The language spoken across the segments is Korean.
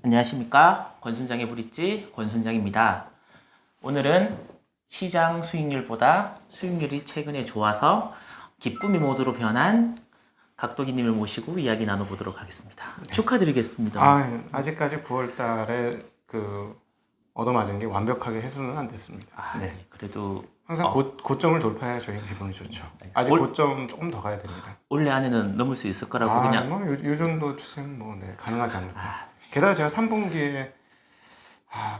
안녕하십니까. 권순장의 브릿지 권순장입니다. 오늘은 시장 수익률보다 수익률이 최근에 좋아서 기쁨이 모드로 변한 각도기님을 모시고 이야기 나눠보도록 하겠습니다. 축하드리겠습니다. 아직까지 9월 달에 얻어맞은 게 완벽하게 해소는 안 됐습니다. 네. 그래도 항상 고점을 돌파해야 저희가 기분이 좋죠. 아직 고점 조금 더 가야 됩니다. 올해 안에는 넘을 수 있을 거라고 그냥 요 정도 추세는 가능하지 않을까. 게다가 제가 3분기에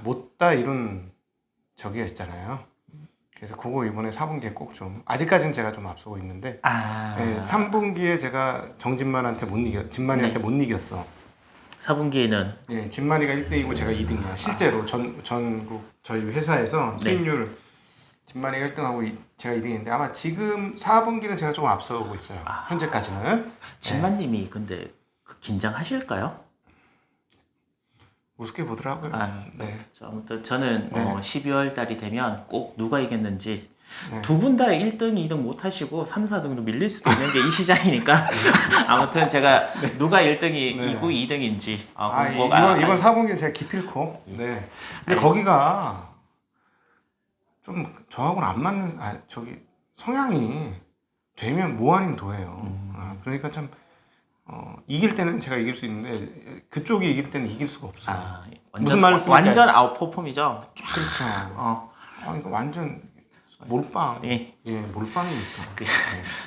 못다 이룬 저기가 있잖아요. 그래서 그거 이번에 4분기에 꼭 좀 아직까지는 제가 좀 앞서고 있는데 3분기에 제가 정진만한테 진만이한테 못 이겼어. 4분기에는 예, 진만이가 1등이고 제가 2등이야. 실제로 전국 저희 회사에서 수익률 진만이가 1등하고 제가 2등인데 아마 지금 4분기는 제가 조금 앞서고 있어요. 현재까지는. 진만님이 근데 긴장하실까요? 우습게 보더라고요. 네. 아무튼 저는 12월 달이 되면 꼭 누가 이겼는지 네. 두 분 다 1등, 2등 못 하시고 3, 4등도 밀릴 수도 있는 게 이 시장이니까 아무튼 제가 누가 1등이고 2등인지 이번 4분기 제가 기필코. 네. 근데 거기가 좀 저하고는 안 맞는 성향이 되면 뭐 아니면 도예요. 그러니까 참 이길 때는 제가 이길 수 있는데 그쪽이 이길 때는 이길 수가 없어요. 무슨 말씀인지 완전 아웃퍼폼이죠. 그렇죠. 그러니까 완전 몰빵. 몰빵이니까.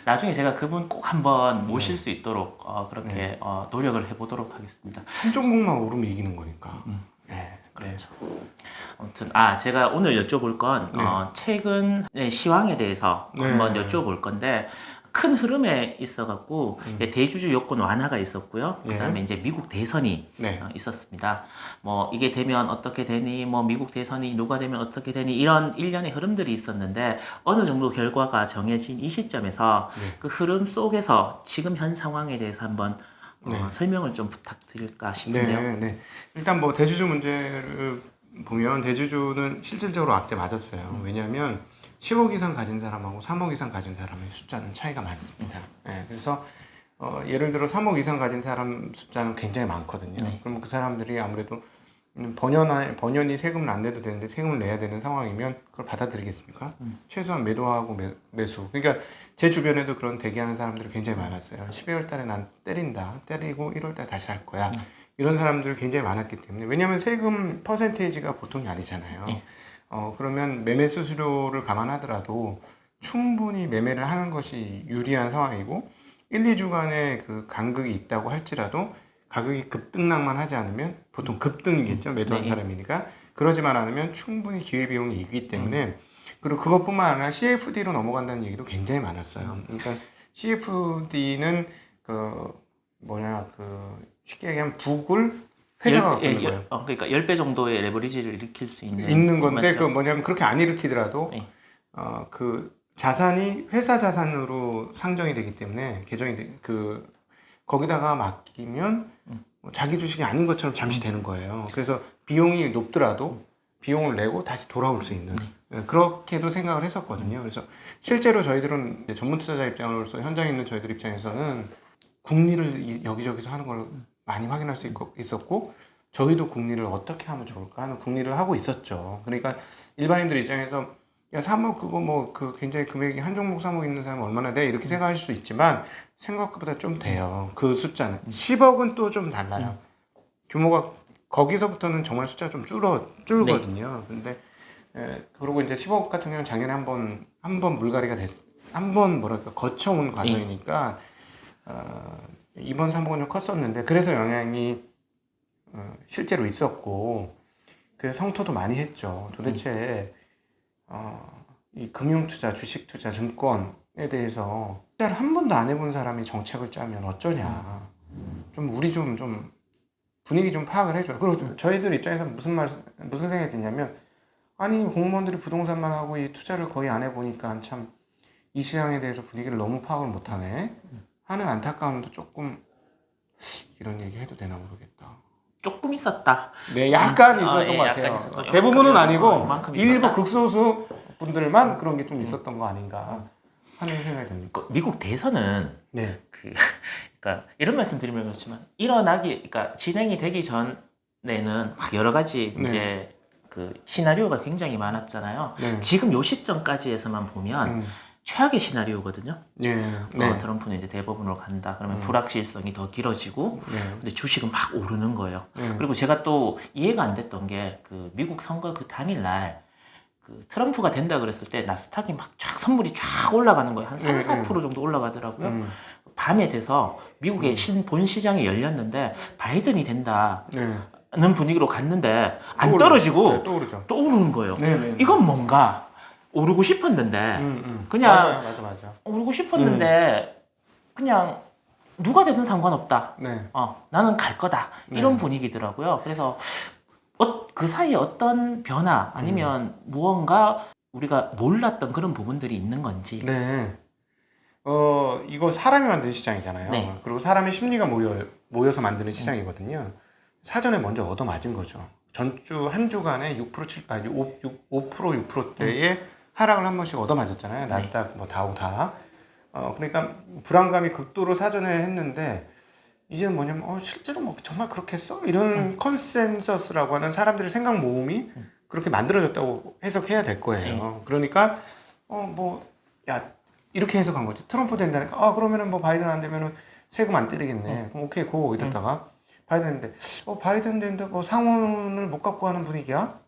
나중에 제가 그분 꼭 한번 모실 수 있도록 그렇게 노력을 해보도록 하겠습니다. 한 종목만 오르면 이기는 거니까. 그렇죠. 아무튼 제가 오늘 여쭤볼 건 최근 시황에 대해서 한번 여쭤볼 건데 큰 흐름에 있어갖고 대주주 요건 완화가 있었고요. 그다음에 이제 미국 대선이 있었습니다. 뭐 이게 되면 어떻게 되니, 뭐 미국 대선이 누가 되면 어떻게 되니 이런 일련의 흐름들이 있었는데 어느 정도 결과가 정해진 이 시점에서 그 흐름 속에서 지금 현 상황에 대해서 한번 설명을 좀 부탁드릴까 싶은데요. 일단 뭐 대주주 문제를 보면 대주주는 실질적으로 악재 맞았어요. 왜냐하면 10억 이상 가진 사람하고 3억 이상 가진 사람의 숫자는 차이가 많습니다. 그래서 예를 들어 3억 이상 가진 사람 숫자는 굉장히 많거든요. 그럼 그 사람들이 아무래도 번연히 세금을 안 내도 되는데 세금을 내야 되는 상황이면 그걸 받아들이겠습니까? 최소한 매도하고 매수. 그러니까 제 주변에도 그런 대기하는 사람들이 굉장히 많았어요. 12월 달에 난 때리고 1월 달에 다시 할 거야. 이런 사람들이 굉장히 많았기 때문에. 왜냐하면 세금 퍼센테이지가 보통이 아니잖아요. 그러면 매매 수수료를 감안하더라도 충분히 매매를 하는 것이 유리한 상황이고 1, 2주간의 그 간극이 있다고 할지라도 가격이 급등락만 하지 않으면 보통 급등이겠죠. 매도한 사람이니까. 그러지만 않으면 충분히 기회비용이 있기 때문에 그리고 그것뿐만 아니라 CFD로 넘어간다는 얘기도 굉장히 많았어요. 그러니까 CFD는 쉽게 얘기하면 북을 회사가 갖고 있는 거예요. 그러니까 10배 정도의 레버리지를 일으킬 수 있는 건데 뭐냐면 그렇게 안 일으키더라도 그 자산이 회사 자산으로 상정이 되기 때문에 거기다가 맡기면 자기 주식이 아닌 것처럼 잠시 되는 거예요. 그래서 비용이 높더라도 비용을 내고 다시 돌아올 수 있는 그렇게도 생각을 했었거든요. 그래서 실제로 저희들은 전문 투자자 입장으로서 현장에 있는 저희들 입장에서는 국리를 여기저기서 하는 걸 많이 확인할 수 있었고 저희도 국리를 어떻게 하면 좋을까 하는 국리를 하고 있었죠. 그러니까 일반인들 입장에서 야 3억 그거 굉장히 금액이 한 종목 3억 있는 사람은 얼마나 돼? 이렇게 생각하실 수 있지만 생각보다 좀 돼요. 그 숫자는 10억은 또 좀 달라요. 규모가 거기서부터는 정말 숫자가 좀 줄거든요. 근데 그리고 이제 10억 같은 경우는 작년에 한번 물갈이가 한번 거쳐온 과정이니까 이번 3억은 좀 컸었는데 그래서 영향이 실제로 있었고 그 성토도 많이 했죠. 도대체 이 금융투자, 주식투자, 증권에 대해서 투자를 한 번도 안 해본 사람이 정책을 짜면 어쩌냐. 우리 좀 분위기 좀 파악을 해줘요. 그리고 저희들 입장에서 무슨 생각이 드냐면 아니 공무원들이 부동산만 하고 이 투자를 거의 안 해보니까 참 이 시장에 대해서 분위기를 너무 파악을 못하네 하는 안타까움도 조금 이런 얘기 해도 되나 모르겠다. 조금 있었다. 네, 약간 있었던 것 같아요. 대부분은 아니고 일부 극소수 분들만 그런 게 좀 있었던 거 아닌가 하는 생각이 듭니다. 미국 대선은 그러니까 이런 말씀 드리면 그렇지만 그러니까 진행이 되기 전 전에는 막 여러 가지 네. 이제 그 시나리오가 굉장히 많았잖아요. 네. 지금 요 시점까지에서만 보면 최악의 시나리오거든요. 예. 네. 트럼프는 이제 대법원으로 간다. 그러면 불확실성이 더 길어지고, 네. 근데 주식은 막 오르는 거예요. 네. 그리고 제가 또 이해가 안 됐던 게 그 미국 선거 그 당일날 그 트럼프가 된다 그랬을 때 나스닥이 막 쫙 선물이 쫙 올라가는 거예요. 한 3, 4% 정도 올라가더라고요. 밤에 돼서 미국의 본 시장이 열렸는데 바이든이 된다는 네. 분위기로 갔는데 안 또 떨어지고 네, 또 오르죠. 또 오르는 거예요. 네, 네. 이건 뭔가 오르고 싶었는데 그냥 맞아. 오르고 싶었는데 그냥 누가 되든 상관없다. 네. 나는 갈 거다. 이런 분위기더라고요. 그래서 그 사이에 어떤 변화 아니면 무언가 우리가 몰랐던 그런 부분들이 있는 건지. 네. 이거 사람이 만든 시장이잖아요. 네. 그리고 사람의 심리가 모여서 만드는 시장이거든요. 사전에 먼저 얻어맞은 거죠. 전주 한 주간에 5% 6%대의 하락을 한 번씩 얻어맞았잖아요. 나스닥, 뭐 다우 다. 그러니까 불안감이 극도로 사전에 했는데 이제는 뭐냐면 실제로 뭐 정말 그렇겠어? 이런 컨센서스라고 하는 사람들의 생각 모음이 그렇게 만들어졌다고 해석해야 될 거예요. 그러니까 이렇게 해석한 거지. 트럼프 된다니까 그러면은 뭐 바이든 안 되면은 세금 안 때리겠네. 그럼 오케이 고 이랬다가 바이든 했는데 바이든 되는데 뭐 상원을 못 갖고 가는 분위기야?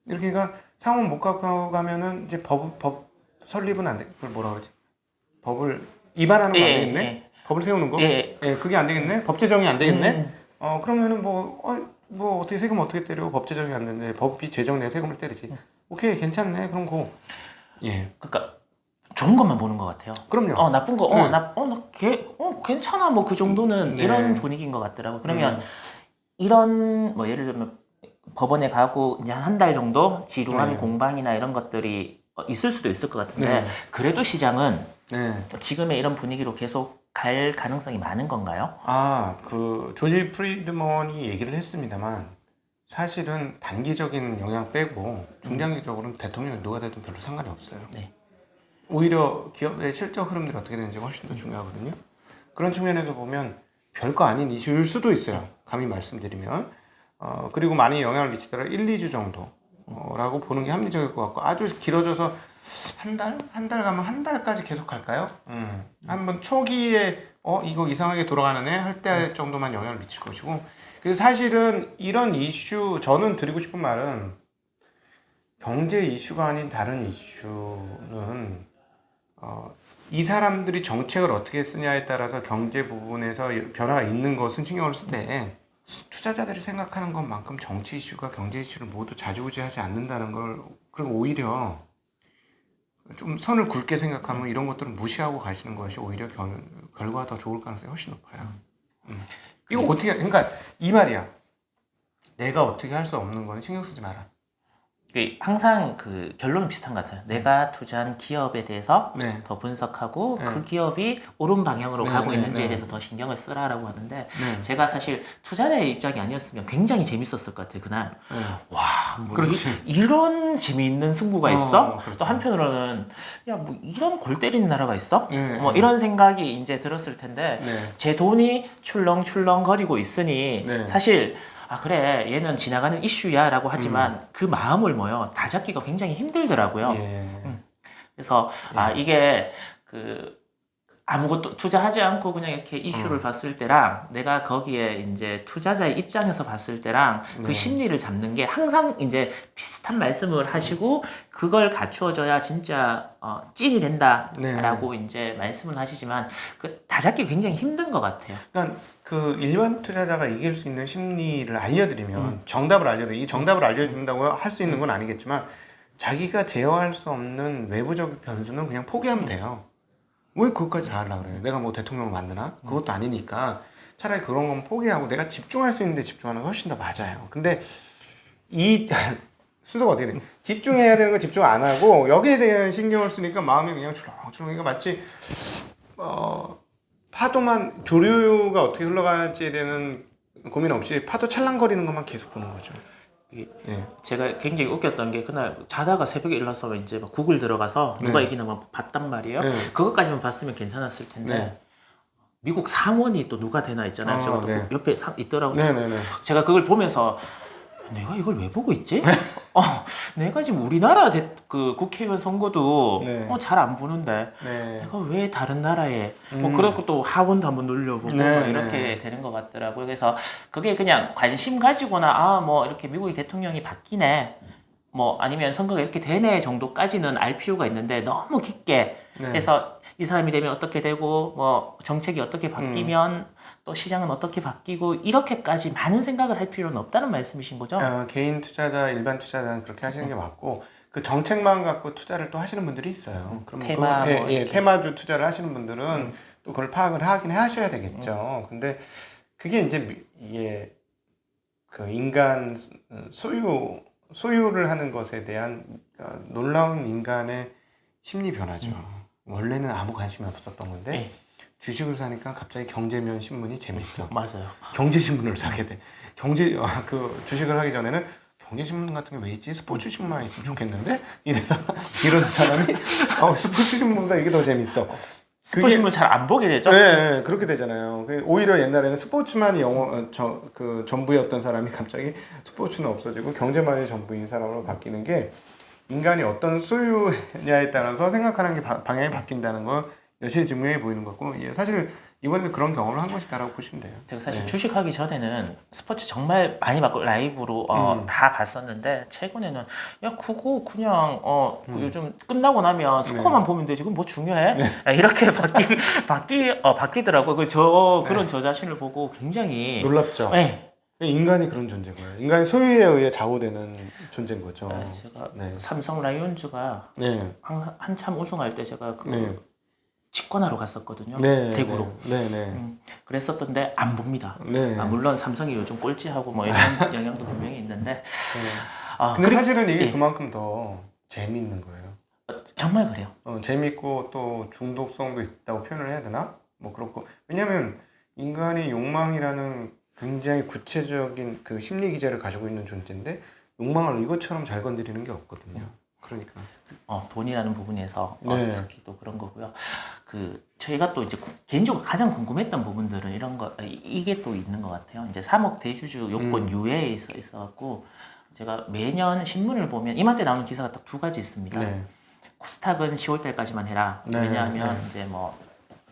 이렇게 그러니까 상원 못 갖고 가면은 이제 법 설립은 안 돼. 그걸 뭐라 그러지? 법을 위반하는 거 안 되겠네? 법을 세우는 거? 그게 안 되겠네? 법 제정이 안 되겠네? 그러면은 뭐 어떻게 세금 어떻게 때려? 법 제정이 안 되는데 법이 제정돼 세금을 때리지. 오케이 괜찮네. 그럼 그러니까 좋은 것만 보는 것 같아요. 그럼요. 나쁜 거, 괜찮아, 뭐 그 정도는 네. 이런 분위기인 것 같더라고. 그러면 이런 뭐 예를 들면 법원에 가고 이제 한 달 정도 지루한 공방이나 이런 것들이 있을 수도 있을 것 같은데 그래도 시장은 지금의 이런 분위기로 계속 갈 가능성이 많은 건가요? 그 조지 프리드먼이 얘기를 했습니다만 사실은 단기적인 영향 빼고 중장기적으로는 대통령이 누가 되든 별로 상관이 없어요. 오히려 기업의 실적 흐름들이 어떻게 되는지 훨씬 더 중요하거든요. 그런 측면에서 보면 별거 아닌 이슈일 수도 있어요. 감히 말씀드리면. 그리고 많이 영향을 미치더라도 1, 2주 정도라고 보는 게 합리적일 것 같고 아주 길어져서 한 달? 한 달 가면 한 달까지 계속 갈까요? 한번 초기에 이거 이상하게 돌아가는 애 할 때 정도만 영향을 미칠 것이고 그래서 사실은 이런 이슈 저는 드리고 싶은 말은 경제 이슈가 아닌 다른 이슈는 이 사람들이 정책을 어떻게 쓰냐에 따라서 경제 부분에서 변화가 있는 것은 신경을 쓸 때 투자자들이 생각하는 것만큼 정치 이슈가 경제 이슈를 모두 좌지우지하지 않는다는 걸 그리고 오히려 좀 선을 굵게 생각하면 이런 것들은 무시하고 가시는 것이 오히려 결과가 더 좋을 가능성이 훨씬 높아요. 이거 어떻게 그러니까 이 말이야. 내가 어떻게 할 수 없는 건 신경 쓰지 마라. 항상 그 결론은 비슷한 것 같아요. 내가 투자한 기업에 대해서 더 분석하고 그 기업이 옳은 방향으로 가고 있는지에 대해서 더 신경을 쓰라라고 하는데 제가 사실 투자자의 입장이 아니었으면 굉장히 재밌었을 것 같아요. 그날 뭐 이런 재미있는 승부가 있어? 또 한편으로는 뭐 이런 골 때리는 나라가 있어? 뭐 이런 생각이 이제 들었을 텐데 제 돈이 출렁출렁 거리고 있으니 사실 그래 얘는 지나가는 이슈야 라고 하지만 그 마음을 다잡기가 굉장히 힘들더라고요. 그래서 이게 아무것도 투자하지 않고 그냥 이렇게 이슈를 봤을 때랑 내가 거기에 이제 투자자의 입장에서 봤을 때랑 그 심리를 잡는 게 항상 이제 비슷한 말씀을 하시고 그걸 갖추어져야 진짜 찐이 된다라고 이제 말씀을 하시지만 그 다잡기 굉장히 힘든 것 같아요. 그러니까 그 일반 투자자가 이길 수 있는 심리를 알려드리면 정답을 알려드리면 이 정답을 알려준다고 할 수 있는 건 아니겠지만 자기가 제어할 수 없는 외부적 변수는 그냥 포기하면 돼요. 왜 그것까지 다 하려고 그래요? 내가 뭐 대통령을 만드나? 그것도 아니니까 차라리 그런 건 포기하고 내가 집중할 수 있는데 집중하는 게 훨씬 더 맞아요. 근데 이 순서가 어떻게 돼? 집중해야 되는 거 집중 안 하고 여기에 대한 신경을 쓰니까 마음이 그냥 출렁출렁 마치 파도만 조류가 어떻게 흘러갈지에 대한 고민 없이 파도 찰랑거리는 것만 계속 보는 거죠. 제가 굉장히 웃겼던 게 그날 자다가 새벽에 일어나서 이제 막 구글 들어가서 누가 이기나 막 봤단 말이에요. 그것까지만 봤으면 괜찮았을 텐데 미국 상원이 또 누가 되나 있잖아요. 저것도 옆에 있더라고요. 제가 그걸 보면서 내가 이걸 왜 보고 있지? 내가 지금 우리나라 그 국회의원 선거도 네. 잘 안 보는데 네. 내가 왜 다른 나라에 그렇고 또 학원도 한번 눌려보고 네, 이렇게 네. 되는 것 같더라고요. 그래서 그게 그냥 관심 가지고나 뭐 이렇게 미국의 대통령이 바뀌네 뭐 아니면 선거가 이렇게 되네 정도까지는 알 필요가 있는데 너무 깊게 네. 해서 이 사람이 되면 어떻게 되고 뭐 정책이 어떻게 바뀌면 또 시장은 어떻게 바뀌고 이렇게까지 많은 생각을 할 필요는 없다는 말씀이신 거죠? 개인 투자자, 일반 투자자는 그렇게 하시는 게 맞고 그 정책만 갖고 투자를 또 하시는 분들이 있어요. 그럼 테마 뭐 이렇게. 테마주 투자를 하시는 분들은 또 그걸 파악을 하긴 하셔야 되겠죠. 근데 그게 이제 이게 그 인간 소유를 하는 것에 대한 놀라운 인간의 심리 변화죠. 원래는 아무 관심이 없었던 건데 네. 주식을 사니까 갑자기 경제면 신문이 재밌어. 맞아요. 경제신문을 사게 돼. 그 주식을 하기 전에는 경제신문 같은 게 왜 있지? 스포츠신문만 있으면 좋겠는데? 이런 사람이 스포츠신문보다 이게 더 재밌어. 스포츠신문 잘 안 보게 되죠? 네, 그렇게 되잖아요. 오히려 옛날에는 스포츠만이 전부였던 사람이 갑자기 스포츠는 없어지고 경제만이 전부인 사람으로 바뀌는 게 인간이 어떤 소유냐에 따라서 생각하는 게 방향이 바뀐다는 걸 여실히 증명해 보이는 거고, 사실 이번에 그런 경험을 한 것이다라고 보시면 돼요. 제가 사실 네. 주식하기 전에는 스포츠 정말 많이 봤고 라이브로 다 봤었는데 최근에는 야 그거 그냥 요즘 끝나고 나면 스코어만 보면 되지 그건 뭐 중요해? 야, 이렇게 바뀌더라고요. 그런 저 자신을 보고 굉장히 놀랍죠. 네. 인간이 그런 존재인 거예요. 인간이 소유에 의해 좌우되는 존재인 거죠. 제가 네. 삼성 라이온즈가 네. 한참 우승할 때 제가 네. 직관하러 갔었거든요. 네. 대구로. 네. 그랬었던데 안 봅니다. 네. 물론 삼성이 요즘 꼴찌하고 뭐 이런 영향도 분명히 있는데. 근데 그리고- 사실은 이게 예. 그만큼 더 재미있는 거예요. 정말 그래요. 재밌고 또 중독성도 있다고 표현을 해야 되나? 뭐 그렇고. 왜냐면 인간이 욕망이라는 굉장히 구체적인 그 심리 기제를 가지고 있는 존재인데 욕망을 이것처럼 잘 건드리는 게 없거든요. 그러니까. 돈이라는 부분에서 네. 특히 또 그런 거고요. 저희가 또 이제 개인적으로 가장 궁금했던 부분들은 이게 또 있는 것 같아요. 이제 3억 대주주 요건 유예에 있어갖고 제가 매년 신문을 보면 이맘때 나오는 기사가 딱 두 가지 있습니다. 네. 코스닥은 10월 달까지만 해라. 네. 왜냐하면 네. 이제 뭐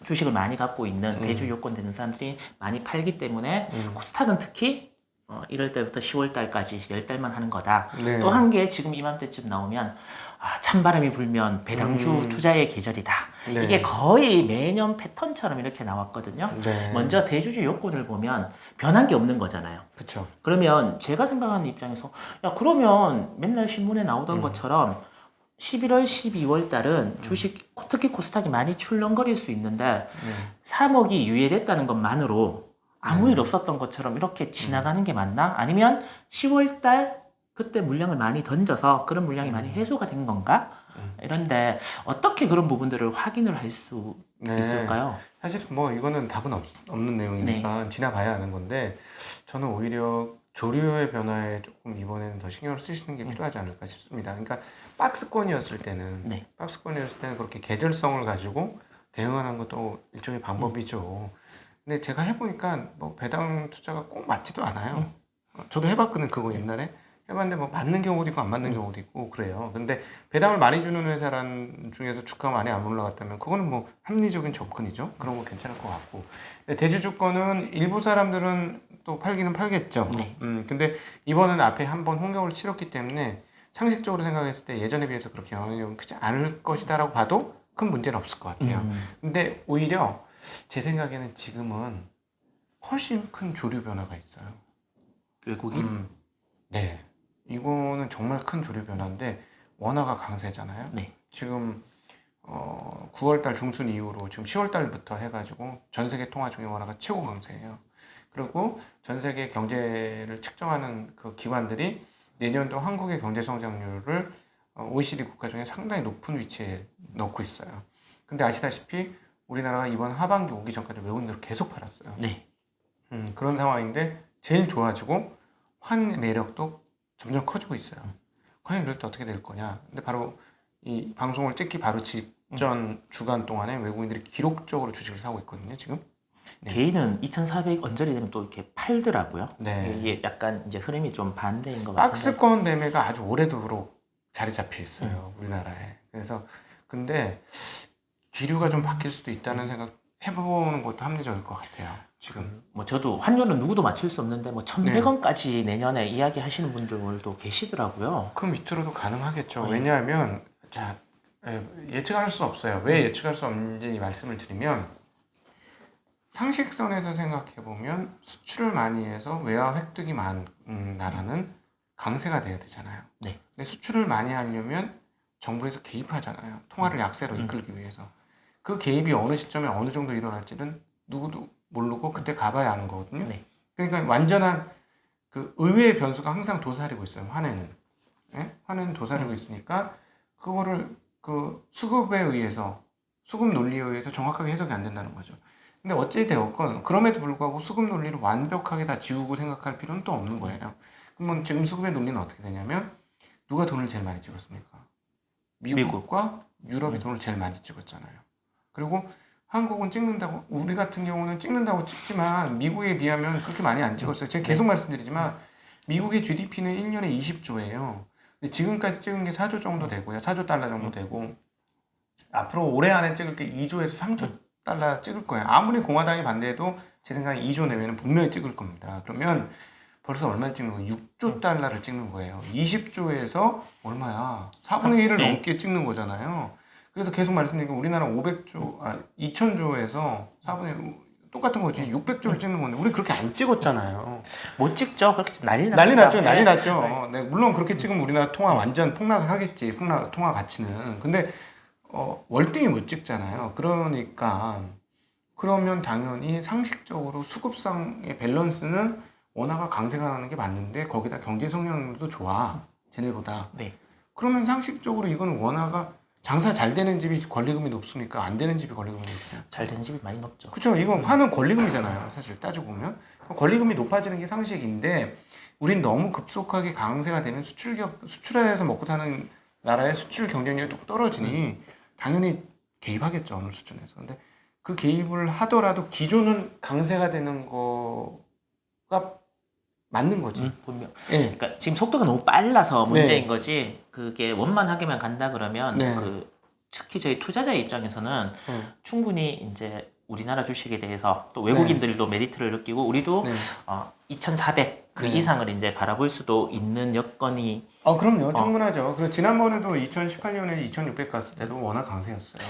주식을 많이 갖고 있는 대주 요건 되는 사람들이 많이 팔기 때문에 코스닥은 특히 1월 달부터 10월 달까지 10달만 하는 거다. 네. 또 한 게 지금 이맘때쯤 나오면 찬바람이 불면 배당주 투자의 계절이다. 네. 이게 거의 매년 패턴처럼 이렇게 나왔거든요. 네. 먼저 대주주 요건을 보면 변한 게 없는 거잖아요. 그렇죠. 그러면 제가 생각하는 입장에서 야 그러면 맨날 신문에 나오던 것처럼 11월, 12월 달은 주식 특히 코스닥이 많이 출렁거릴 수 있는데 3억이 유예됐다는 것만으로 아무 일 없었던 것처럼 이렇게 지나가는 게 맞나? 아니면 10월 달 그때 물량을 많이 던져서 그런 물량이 많이 해소가 된 건가? 이런데 어떻게 그런 부분들을 확인을 할 수 네. 있을까요? 사실 뭐 이거는 답은 없는 내용이니까 지나봐야 하는 건데 저는 오히려 조류의 변화에 조금 이번에는 더 신경을 쓰시는 게 필요하지 않을까 싶습니다. 그러니까 박스권이었을 때는 그렇게 계절성을 가지고 대응하는 것도 일종의 방법이죠. 근데 제가 해보니까 뭐 배당 투자가 꼭 맞지도 않아요. 저도 해봤거든 그거 옛날에. 해봤는데 뭐 맞는 경우도 있고 안 맞는 경우도 있고 그래요. 근데 배당을 많이 주는 회사란 중에서 주가가 많이 안 올라갔다면 그거는 뭐 합리적인 접근이죠. 그런 거 괜찮을 것 같고. 대주주권은 일부 사람들은 또 팔기는 팔겠죠. 네. 근데 이번은 앞에 한번 홍역을 치렀기 때문에 상식적으로 생각했을 때 예전에 비해서 그렇게 영향력은 크지 않을 것이다라고 봐도 큰 문제는 없을 것 같아요. 근데 오히려 제 생각에는 지금은 훨씬 큰 조류 변화가 있어요. 외국인? 네. 이거는 정말 큰 조류 변화인데 원화가 강세잖아요. 네. 지금 9월달 중순 이후로 지금 10월달부터 해가지고 전 세계 통화 중에 원화가 최고 강세예요. 그리고 전 세계 경제를 측정하는 그 기관들이 내년도 한국의 경제 성장률을 OECD 국가 중에 상당히 높은 위치에 넣고 있어요. 근데 아시다시피 우리나라가 이번 하반기 오기 전까지 외국인들을 계속 팔았어요. 네. 그런 상황인데 제일 좋아지고 환 매력도 점점 커지고 있어요. 과연 이럴 때 어떻게 될 거냐? 근데 바로 이 방송을 찍기 바로 직전 주간 동안에 외국인들이 기록적으로 주식을 사고 있거든요, 지금. 네. 개인은 2,400 언저리 되면 또 이렇게 팔더라고요. 네. 이게 약간 이제 흐름이 좀 반대인 것 같은데. 박스권 매매가 아주 오래도록 자리 잡혀 있어요. 우리나라에. 그래서 근데 기류가 좀 바뀔 수도 있다는 생각 해보는 것도 합리적일 것 같아요. 지금. 뭐 저도 환율은 누구도 맞출 수 없는데 뭐 1,100원까지 내년에 이야기하시는 분들도 계시더라고요. 그 밑으로도 가능하겠죠. 네. 왜냐하면 자 예측할 수 없어요. 왜 예측할 수 없는지 말씀을 드리면 상식선에서 생각해 보면 수출을 많이 해서 외화 획득이 많은 나라는 강세가 돼야 되잖아요. 네. 근데 수출을 많이 하려면 정부에서 개입하잖아요. 통화를 약세로 이끌기 위해서. 그 개입이 어느 시점에 어느 정도 일어날지는 누구도 모르고 그때 가봐야 하는 거거든요. 네. 그러니까 완전한 그 의외의 변수가 항상 도사리고 있어요. 화내는. 예? 화내는 도사리고 있으니까 그거를 그 수급에 의해서 수급 논리에 의해서 정확하게 해석이 안 된다는 거죠. 근데 어찌 되었건 그럼에도 불구하고 수급 논리를 완벽하게 다 지우고 생각할 필요는 또 없는 거예요. 그러면 지금 수급의 논리는 어떻게 되냐면 누가 돈을 제일 많이 찍었습니까? 미국과 유럽이 돈을 제일 많이 찍었잖아요. 그리고 한국은 찍는다고 우리 같은 경우는 찍는다고 찍지만 미국에 비하면 그렇게 많이 안 찍었어요. 제가 계속 말씀드리지만 미국의 GDP는 1년에 20조예요. 근데 지금까지 찍은 게 4조 정도 되고요. 4조 달러 정도 되고 앞으로 올해 안에 찍을 게 2조에서 3조 달러 찍을 거예요. 아무리 공화당이 반대해도 제 생각에 2조 내외는 분명히 찍을 겁니다. 그러면 벌써 얼마 찍는 거예요? 6조 달러를 찍는 거예요. 20조에서 얼마야? 4분의 1을 네. 넘게 찍는 거잖아요. 그래서 계속 말씀드린 게 우리나라 2,000조에서 4분의 1 똑같은 거지 600조를 찍는 건데 우리 그렇게 안 찍었잖아요. 못 찍죠. 그렇게 난리 난리 납니다. 났죠, 난리 네. 났죠. 네, 물론 그렇게 찍으면 우리나라 통화 완전 폭락하겠지, 통화 가치는. 근데 월등히 못 찍잖아요. 그러니까 그러면 당연히 상식적으로 수급상의 밸런스는 원화가 강세가 나는 게 맞는데 거기다 경제 성장률도 좋아, 쟤네보다. 네. 그러면 상식적으로 이거는 원화가 장사 잘 되는 집이 권리금이 높습니까? 안 되는 집이 권리금이 높습니까? 잘 된 집이 많이 높죠. 그렇죠. 이건 화는 권리금이잖아요. 사실 따지고 보면 권리금이 높아지는 게 상식인데 우린 너무 급속하게 강세가 되는 수출해서 먹고 사는 나라의 수출 경쟁력이 뚝 떨어지니 당연히 개입하겠죠, 어느 수준에서. 근데 그 개입을 하더라도 기존은 강세가 되는 거가 맞는 거지. 분명. 예. 그러니까 지금 속도가 너무 빨라서 문제인 네. 거지. 그게 원만하게만 간다 그러면 네. 그 특히 저희 투자자 입장에서는 충분히 이제 우리나라 주식에 대해서 또 외국인들도 메리트를 느끼고 우리도 네. 2,400 그 네. 이상을 이제 바라볼 수도 있는 여건이 그럼요. 충분하죠. 그 지난번에도 2018년에 2,600 갔을 때도 워낙 강세였어요.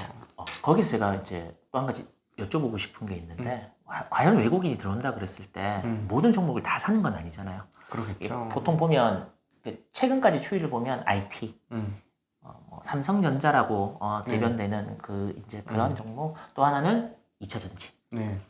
거기서 제가 이제 또 한 가지 여쭤보고 싶은 게 있는데 과연 외국인이 들어온다 그랬을 때 모든 종목을 다 사는 건 아니잖아요. 그러겠죠. 보통 보면 그 최근까지 추이를 보면 IT, 뭐 삼성전자라고 대변되는 그 이제 그런 종목, 또 하나는 2차 전지. 네.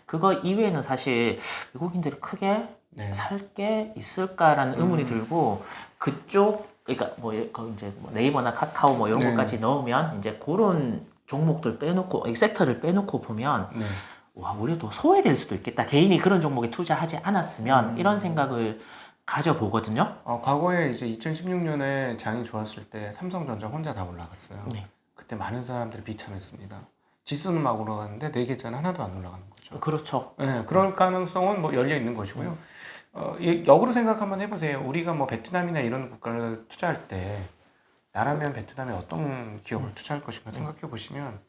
그거 이외에는 사실 외국인들이 크게 네. 살 게 있을까라는 의문이 들고 그쪽 그러니까 뭐 이제 뭐 네이버나 카카오 뭐 이런 네. 것까지 넣으면 이제 그런 종목들 빼놓고 이 섹터를 빼놓고 보면 네. 와 우리도 소외될 수도 있겠다. 개인이 그런 종목에 투자하지 않았으면 이런 생각을 가져보거든요. 과거에 이제 2016년에 장이 좋았을 때 삼성전자 혼자 다 올라갔어요. 네. 그때 많은 사람들이 비참했습니다. 지수는 막 올라가는데 네 계좌는 하나도 안 올라가는 거죠. 그렇죠. 네, 그럴 가능성은 뭐 열려 있는 것이고요. 역으로 생각 한번 해보세요. 우리가 뭐 베트남이나 이런 국가를 투자할 때 나라면 베트남에 어떤 기업을 투자할 것인가 생각해 보시면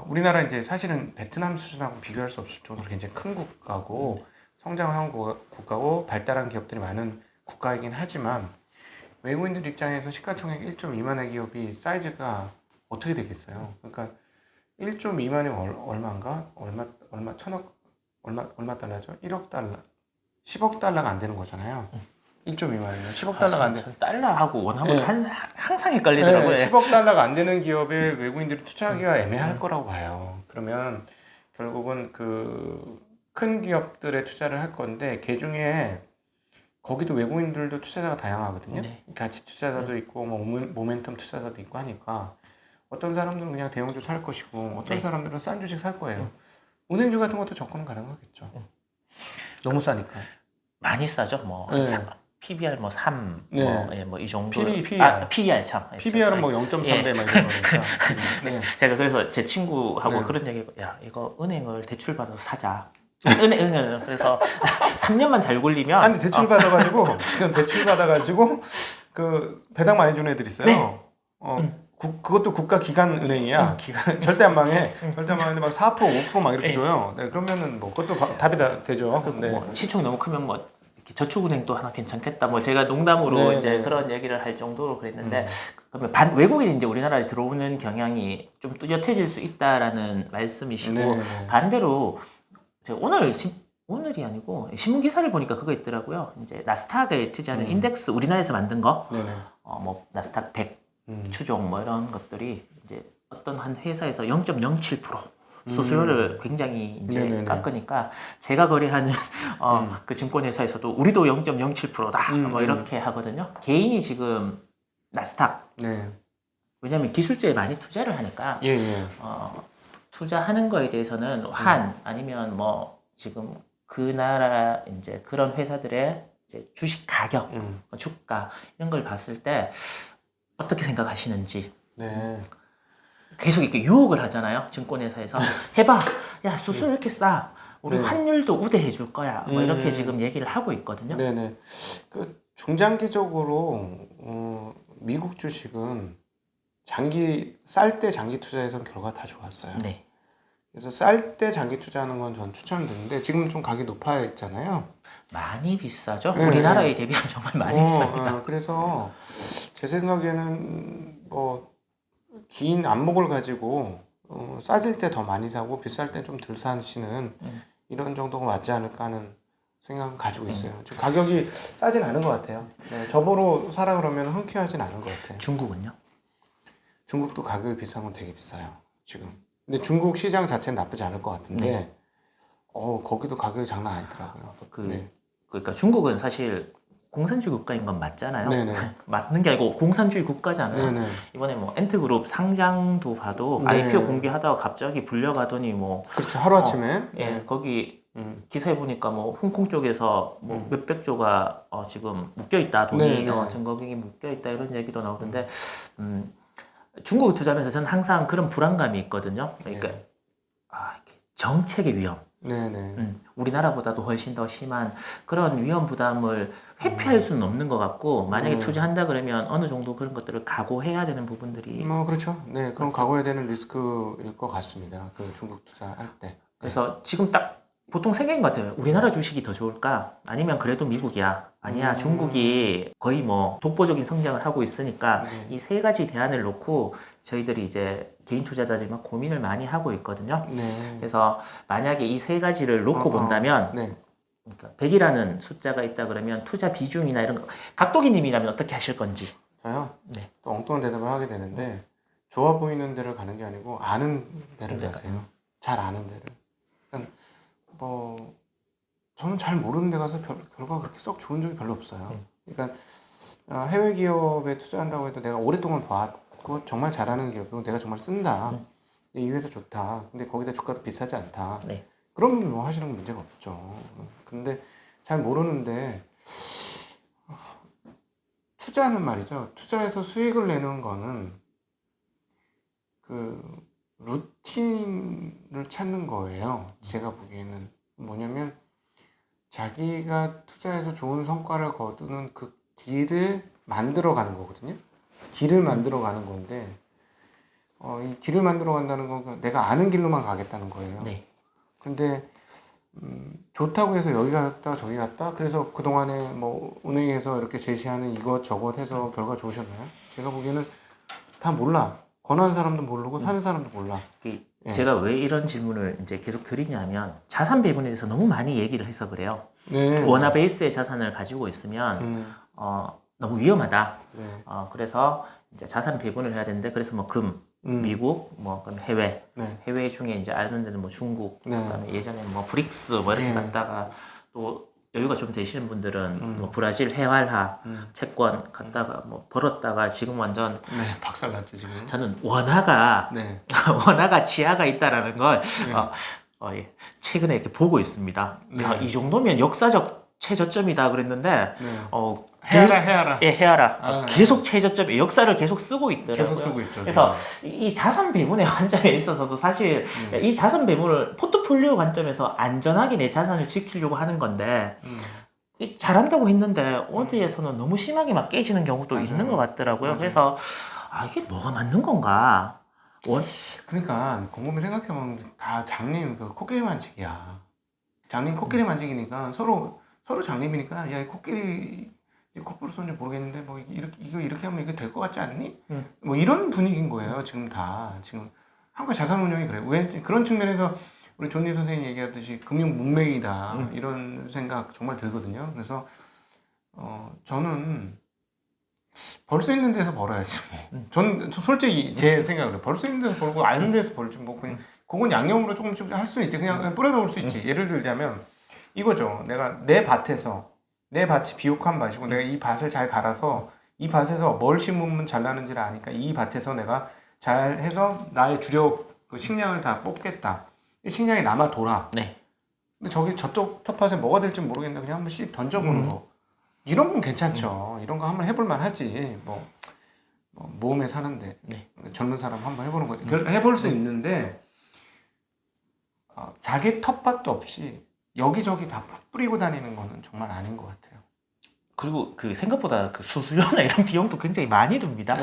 우리나라 이제 사실은 베트남 수준하고 비교할 수 없을 정도로 굉장히 큰 국가고 성장한 국가고 발달한 기업들이 많은 국가이긴 하지만 외국인들 입장에서 시가총액 1조 미만의 기업이 사이즈가 어떻게 되겠어요? 그러니까 1조 미만이면 얼마인가? 얼마 천억 얼마 달러죠? 1억 달러 10억 달러가 안 되는 거잖아요. 1조 미만이면 10억 달러가 안 되는 달러하고 원하고 네. 항상 헷갈리더라고요. 네, 10억 달러가 안 되는 기업에 외국인들이 투자하기가 애매할 거라고 봐요. 그러면 결국은 그 큰 기업들에 투자를 할 건데 그 중에 거기도 외국인들도 투자자가 다양하거든요. 네. 가치 투자자도 있고 뭐 모멘텀 투자자도 있고 하니까 어떤 사람들은 그냥 대형주 살 것이고 어떤 네. 사람들은 싼 주식 살 거예요. 은행주 같은 것도 접근 가능하겠죠. 너무 싸니까. 많이 싸죠. 뭐 네. PBR 뭐 3, 네. 뭐 이 정도. PBR. PBR 참. PBR은 뭐 0.3배 막 이런 거니까. 네. 제가 그래서 제 친구하고 네. 그런 얘기, 야 이거 은행을 대출 받아서 사자. 은행을 그래서 3년만 잘 굴리면. 아니 대출 받아가지고 지금 대출 받아가지고 그 배당 많이 주는 애들 있어요. 네. 그것도 국가 기관 은행이야. 기관 절대 안 망해. 절대 안 망하는데 막 4%, 5%막 이렇게 네. 줘요. 네, 그러면은 뭐 그것도 답이 다 되죠. 네. 뭐 시총이 너무 크면 뭐 이렇게 저축은행도 하나 괜찮겠다. 뭐 제가 농담으로 네, 이제 네. 그런 얘기를 할 정도로 그랬는데 그러면 외국인이 이제 우리나라에 들어오는 경향이 좀 뚜렷해질 수 있다라는 말씀이시고 네, 네. 반대로 제가 오늘이 아니고 신문 기사를 보니까 그거 있더라고요. 이제 나스닥에 투자하는 인덱스 우리나라에서 만든 거, 네네. 뭐 나스닥 100 추종 뭐 이런 것들이 이제 어떤 한 회사에서 0.07% 수수료를 굉장히 이제 네네네. 깎으니까 제가 거래하는 그 증권회사에서도 우리도 0.07%다 뭐 이렇게 하거든요. 개인이 지금 나스닥 네. 왜냐하면 기술주에 많이 투자를 하니까 예, 예. 투자하는 거에 대해서는 아니면 뭐 지금 그 나라 이제 그런 회사들의 이제 주식 가격, 주가 이런 걸 봤을 때 어떻게 생각하시는지. 네. 계속 이렇게 유혹을 하잖아요. 증권회사에서 해봐. 야 수수료 이렇게 싸. 우리 네. 환율도 우대해 줄 거야. 뭐 이렇게 지금 얘기를 하고 있거든요. 네네. 그 중장기적으로 미국 주식은 쌀 때 장기 투자해서 결과 다 좋았어요. 네. 그래서 쌀 때 장기 투자하는 건 전 추천드리는데 지금 좀 가격이 높아 있잖아요. 많이 비싸죠. 네. 우리나라에 대비하면 정말 많이 비쌉니다. 그래서 제 생각에는 뭐 긴 안목을 가지고 싸질 때 더 많이 사고 비쌀 때 좀 덜 사시는 이런 정도가 맞지 않을까 하는 생각을 가지고 있어요. 지금 가격이 싸진 않은 것 같아요. 네, 저보러 사라 그러면 흔쾌하진 않은 것 같아요. 중국은요? 중국도 가격이 비싼 건 되게 비싸요. 지금. 근데 중국 시장 자체는 나쁘지 않을 것 같은데 거기도 가격이 장난 아니더라고요. 그러니까 중국은 사실 공산주의 국가인 건 맞잖아요. 네네. 맞는 게 아니고 공산주의 국가잖아요. 네네. 이번에 뭐 엔트그룹 상장도 봐도 네. IPO 공개하다가 갑자기 불려가더니 뭐 그렇죠. 하루아침에. 예, 거기 기사에 보니까 뭐 홍콩 쪽에서 뭐 몇백 조가 지금 묶여 있다 돈이 네, 네. 증거경이 묶여 있다 이런 얘기도 나오는데 중국에 투자하면서 저는 항상 그런 불안감이 있거든요. 그러니까 이렇게 정책의 위험. 네네. 우리나라보다도 훨씬 더 심한 그런 위험 부담을 회피할 수는 없는 것 같고 만약에 투자한다 그러면 어느 정도 그런 것들을 각오해야 되는 부분들이 뭐 그렇죠. 네, 그럼 각오해야 되는 리스크일 것 같습니다. 그 중국 투자할 때. 그래서 지금 딱 보통 생각인 것 같아요. 우리나라 주식이 더 좋을까? 아니면 그래도 미국이야? 아니야, 중국이 거의 뭐 독보적인 성장을 하고 있으니까 이 세 가지 대안을 놓고 저희들이 이제 개인 투자자들이 막 고민을 많이 하고 있거든요. 네. 그래서 만약에 이 세 가지를 놓고 본다면 네. 그러니까 100이라는 숫자가 있다 그러면 투자 비중이나 이런 거 각도기님이라면 어떻게 하실 건지. 저요? 네. 또 엉뚱한 대답을 하게 되는데 좋아 보이는 데를 가는 게 아니고 아는 데를 가세요. 잘 아는 데를. 그러니까 뭐 저는 잘 모르는 데 가서 결과가 그렇게 썩 좋은 적이 별로 없어요. 그러니까 해외 기업에 투자한다고 해도 내가 오랫동안 봤고 정말 잘하는 기업이고 내가 정말 쓴다. 이 회사 좋다. 근데 거기다 주가도 비싸지 않다. 네. 그러면 뭐 하시는 건 문제가 없죠. 근데 잘 모르는데 투자는 말이죠. 투자해서 수익을 내는 거는 그 루틴을 찾는 거예요. 제가 보기에는 뭐냐면 자기가 투자해서 좋은 성과를 거두는 그 길을 만들어 가는 거거든요. 길을 만들어 가는 건데 이 길을 만들어 간다는 건 내가 아는 길로만 가겠다는 거예요. 네. 근데 좋다고 해서 여기 갔다 저기 갔다 그래서 그동안에 뭐 은행에서 이렇게 제시하는 이것 저것 해서 결과 좋으셨나요? 제가 보기에는 다 몰라. 권하는 사람도 모르고 사는 사람도 몰라. 제가 왜 이런 질문을 이제 계속 드리냐면 자산 배분에 대해서 너무 많이 얘기를 해서 그래요. 네. 원화 베이스의 자산을 가지고 있으면 너무 위험하다. 네. 그래서 이제 자산 배분을 해야 되는데 그래서 뭐 미국, 뭐 그다음에 해외, 네. 해외 중에 이제 아는 데는 뭐 중국, 네. 그다음에 예전에 뭐 브릭스 뭐 이렇게 갔다가 또 여유가 좀 되시는 분들은 뭐 브라질 회활화 채권 갔다가 뭐 벌었다가 지금 완전 네, 박살났죠 지금. 저는 원화가 네. 원화가 지하가 있다라는 걸 예, 최근에 이렇게 보고 있습니다. 네. 야, 이 정도면 역사적 최저점이다 그랬는데 네. 해야라. 예, 해야라. 아, 계속 최저점에 역사를 계속 쓰고 있더라고요. 계속 쓰고 있죠. 그래서 이 자산 배분의 관점에 있어서도 사실 이 자산 배분을 포트폴리오 관점에서 안전하게 내 자산을 지키려고 하는 건데 잘한다고 했는데 어디에서는 너무 심하게 막 깨지는 경우도 맞아요. 있는 것 같더라고요. 맞아요. 그래서 이게 뭐가 맞는 건가? 그러니까 곰곰이 생각해보면 다 장님 그 코끼리 만지기야. 장님 코끼리 만지기니까 서로 장님이니까 야, 이 코끼리 코뿔 쏜지 모르겠는데 뭐 이렇게 하면 이게 될 것 같지 않니? 뭐 이런 분위기인 거예요. 지금 한국 자산운용이 그래. 왜 그런 측면에서 우리 존니 선생님 얘기하듯이 금융 문맹이다 이런 생각 정말 들거든요. 그래서 저는 벌 수 있는 데서 벌어야지 뭐. 저는 솔직히 제 생각으로 벌 수 있는 데서 벌고 아는 데서 벌지 뭐 그냥 그건 양념으로 조금씩 할 수 있지. 그냥 뿌려놓을 수 있지. 예를 들자면 이거죠. 내가 내 밭이 비옥한 밭이고 내가 이 밭을 잘 갈아서 이 밭에서 뭘 심으면 잘 나는지를 아니까 이 밭에서 내가 잘 해서 나의 주력 그 식량을 다 뽑겠다. 이 식량이 남아 돌아. 네. 근데 저쪽 텃밭에 뭐가 될지 모르겠는데 그냥 한 번씩 던져보는 거. 이런 건 괜찮죠. 이런 거 한번 해볼 만하지. 뭐 모험에 사는데 젊은 사람 한번 해보는 거지. 해볼 수 있는데 자기 텃밭도 없이 여기저기 다 뿌리고 다니는 거는 정말 아닌 것 같아요. 그리고 그 생각보다 그 수수료나 이런 비용도 굉장히 많이 듭니다.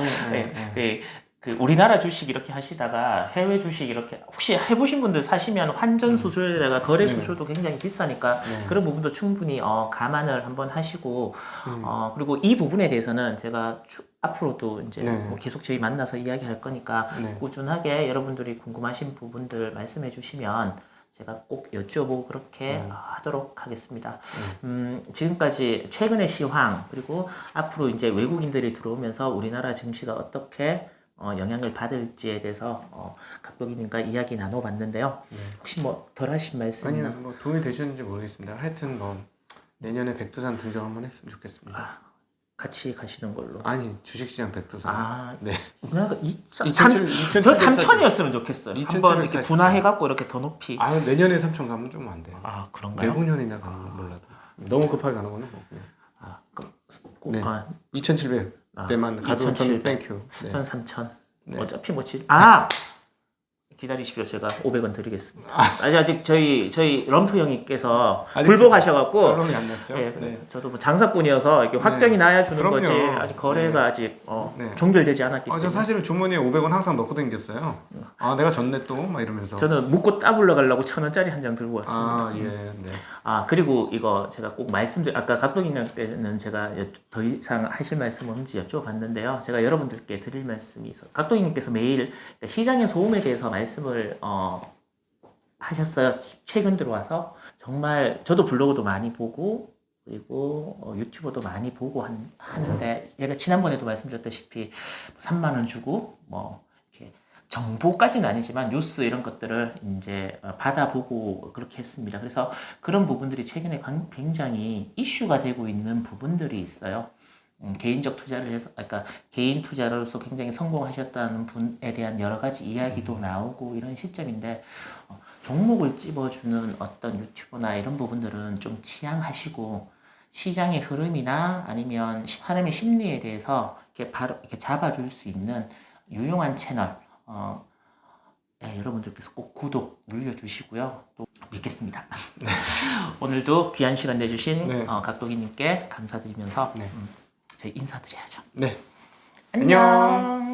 그 우리나라 주식 이렇게 하시다가 해외 주식 이렇게 혹시 해보신 분들 사시면 환전 수수료에다가 거래 수수료도 굉장히 비싸니까 그런 부분도 충분히 감안을 한번 하시고 그리고 이 부분에 대해서는 제가 앞으로도 이제 뭐 계속 저희 만나서 이야기할 거니까 꾸준하게 여러분들이 궁금하신 부분들 말씀해 주시면 제가 꼭 여쭈어보고 그렇게 하도록 하겠습니다. 지금까지 최근의 시황 그리고 앞으로 이제 외국인들이 들어오면서 우리나라 증시가 어떻게 영향을 받을지에 대해서 각도기님과 이야기 나눠봤는데요. 혹시 뭐 덜 하신 말씀 있나? 아니요, 뭐 도움이 되셨는지 모르겠습니다. 하여튼 뭐 내년에 백두산 등장 한번 했으면 좋겠습니다. 같이 가시는 걸로. 아니 주식시장 백두산. 네. 우리나라가 저 2,700 3천이었으면 좋겠어요. 한번 이렇게 2,740. 분화해갖고 이렇게 더 높이. 내년에 3천 가면 좀 안 돼요. 그런가요? 내후년이나 가는 건 몰라도. 너무 급하게 가는 거는 뭐 그냥. 그럼 꼭 네. 2,700대만 가도 저는 땡큐. 네. 전 3천. 네. 어차피 뭐 기다리십시오. 제가 500원 드리겠습니다. 아직 저희 럼프 형님께서 불복하셔갖고 결론이 안 났죠. 네. 저도 뭐 장사꾼이어서 이렇게 확정이 나야 주는 그럼요. 거지. 아직 거래가 아직 네. 종결되지 않았기 때문에. 저 사실은 주머니에 500원 항상 넣고 다녔어요. 내가 졌네 또 막 이러면서. 저는 묻고 따블러 가려고 1,000원짜리 한 장 들고 왔습니다. 예. 네. 그리고 이거 제가 꼭 아까 각도기님께는 제가 더 이상 하실 말씀 없는지 여쭤봤는데요. 제가 여러분들께 드릴 말씀이 있어요. 각도기님께서 매일 시장의 소음에 대해서 말씀을 하셨어요. 최근 들어와서 정말 저도 블로그도 많이 보고 그리고 유튜버도 많이 보고 하는데 제가 지난번에도 말씀드렸다시피 3만 원 주고 뭐 이렇게 정보까지는 아니지만 뉴스 이런 것들을 이제 받아보고 그렇게 했습니다. 그래서 그런 부분들이 최근에 굉장히 이슈가 되고 있는 부분들이 있어요. 개인적 투자를 해서, 그러니까 개인 투자로서 굉장히 성공하셨다는 분에 대한 여러 가지 이야기도 나오고 이런 시점인데 종목을 찝어주는 어떤 유튜버나 이런 부분들은 좀 지양하시고 시장의 흐름이나 아니면 사람의 심리에 대해서 이렇게 바로 이렇게 잡아줄 수 있는 유용한 채널 여러분들께서 꼭 구독 눌러주시고요. 또 믿겠습니다. 오늘도 귀한 시간 내주신 각도기님께 감사드리면서 저희 인사드려야죠. 네. 안녕.